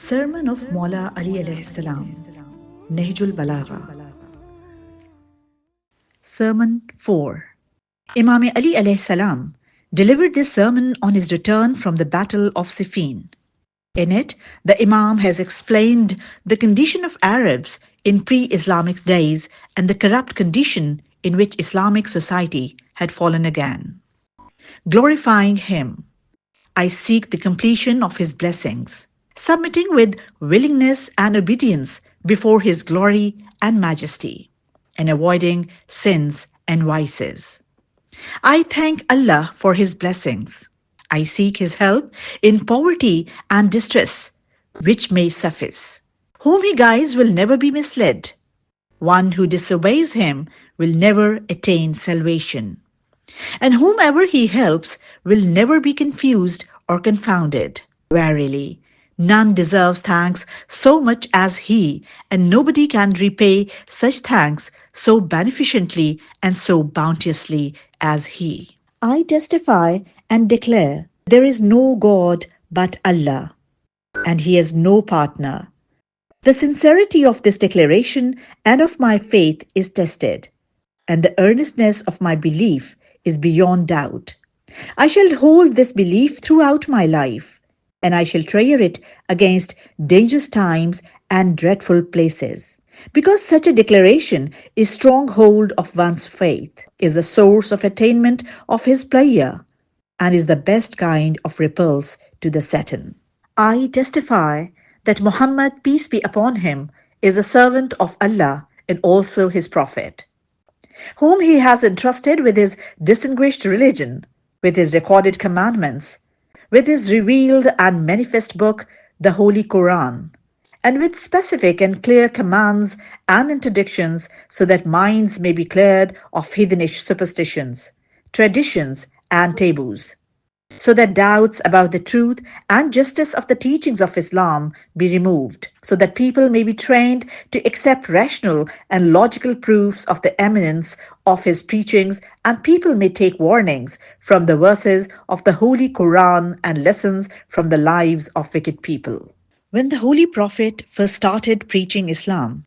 Sermon of Maula Ali alayhi salam, Nahjul Balagha. Sermon 4. Imam Ali alayhi salam delivered this sermon on his return from the Battle of Siffin. In it, the Imam has explained the condition of Arabs in pre-Islamic days and the corrupt condition in which Islamic society had fallen again. Glorifying him, I seek the completion of his blessings, submitting with willingness and obedience before his glory and majesty, and avoiding sins and vices. I thank Allah for his blessings. I seek his help in poverty and distress, which may suffice. Whom he guides will never be misled. One who disobeys him will never attain salvation. And whomever he helps will never be confused or confounded. Verily, none deserves thanks so much as he, and nobody can repay such thanks so beneficently and so bounteously as he. I testify and declare there is no God but Allah, and he has no partner. The sincerity of this declaration and of my faith is tested, and the earnestness of my belief is beyond doubt. I shall hold this belief throughout my life, and I shall treasure it against dangerous times and dreadful places. Because such a declaration is stronghold of one's faith, is the source of attainment of his pleasure, and is the best kind of repulse to the Satan. I testify that Muhammad, peace be upon him, is a servant of Allah and also his prophet, whom he has entrusted with his distinguished religion, with his recorded commandments, with his revealed and manifest book, the Holy Quran, and with specific and clear commands and interdictions, so that minds may be cleared of heathenish superstitions, traditions, and taboos, so that doubts about the truth and justice of the teachings of Islam be removed, so that people may be trained to accept rational and logical proofs of the eminence of his preachings, and people may take warnings from the verses of the Holy Quran and lessons from the lives of wicked people. When the Holy Prophet first started preaching Islam,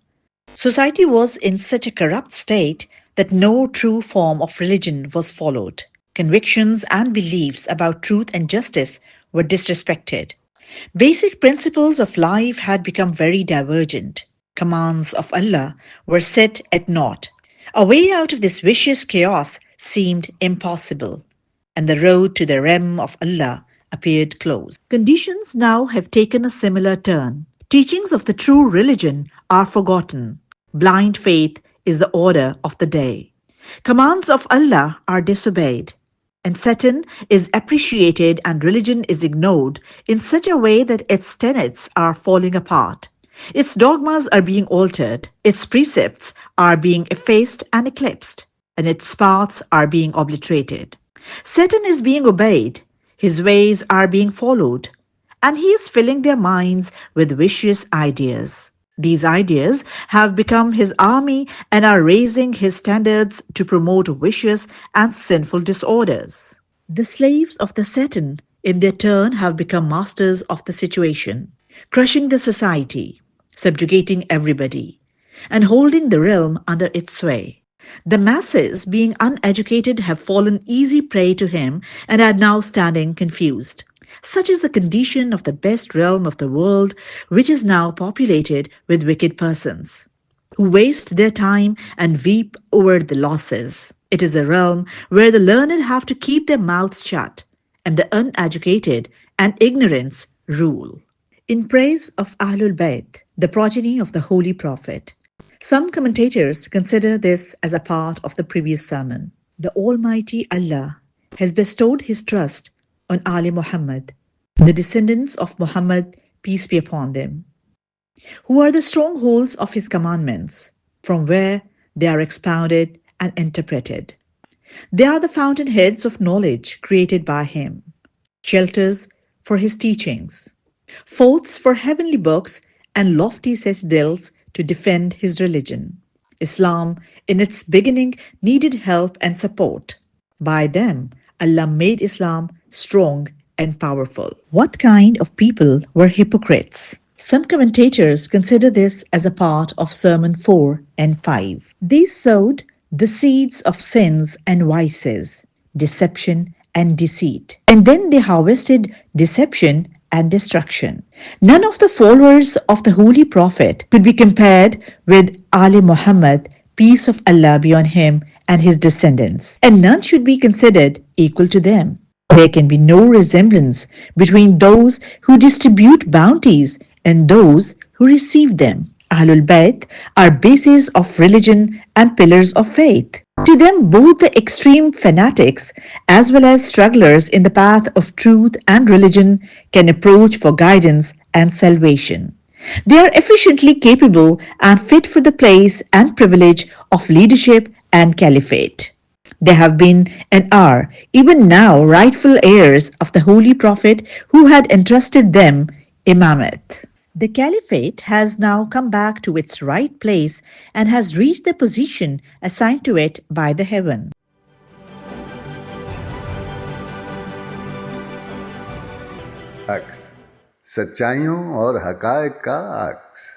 society was in such a corrupt state that no true form of religion was followed. Convictions and beliefs about truth and justice were disrespected. Basic principles of life had become very divergent. Commands of Allah were set at naught. A way out of this vicious chaos seemed impossible, and the road to the realm of Allah appeared closed. Conditions now have taken a similar turn. Teachings of the true religion are forgotten. Blind faith is the order of the day. Commands of Allah are disobeyed, and Satan is appreciated and religion is ignored in such a way that its tenets are falling apart. Its dogmas are being altered, its precepts are being effaced and eclipsed, and its paths are being obliterated. Satan is being obeyed, his ways are being followed, and he is filling their minds with vicious ideas. These ideas have become his army and are raising his standards to promote vicious and sinful disorders. The slaves of the Satan, in their turn, have become masters of the situation, crushing the society, subjugating everybody, and holding the realm under its sway. The masses, being uneducated, have fallen easy prey to him and are now standing confused. Such is the condition of the best realm of the world, which is now populated with wicked persons, who waste their time and weep over the losses. It is a realm where the learned have to keep their mouths shut, and the uneducated and ignorance rule. In praise of Ahlul Bayt, the progeny of the Holy Prophet, some commentators consider this as a part of the previous sermon. The Almighty Allah has bestowed His trust on Ali Muhammad, the descendants of Muhammad, peace be upon them, who are the strongholds of His commandments, from where they are expounded and interpreted. They are the fountainheads of knowledge created by Him, shelters for His teachings, forts for heavenly books, and lofty citadels to defend His religion. Islam, in its beginning, needed help and support. By them, Allah made Islam strong and powerful. What kind of people were hypocrites? Some commentators consider this as a part of Sermon 4 and 5. They sowed the seeds of sins and vices, deception and deceit, and then they harvested deception and destruction. None of the followers of the Holy Prophet could be compared with Ali Muhammad, peace of Allah be on him, and his descendants, and none should be considered equal to them. There can be no resemblance between those who distribute bounties and those who receive them. Ahlul Bayt are bases of religion and pillars of faith. To them, both the extreme fanatics as well as strugglers in the path of truth and religion can approach for guidance and salvation. They are efficiently capable and fit for the place and privilege of leadership and caliphate. They have been and are, even now, rightful heirs of the Holy Prophet who had entrusted them imamate. The caliphate has now come back to its right place and has reached the position assigned to it by the heaven. अक्स, सच्चाइयों और हकायक का अक्स।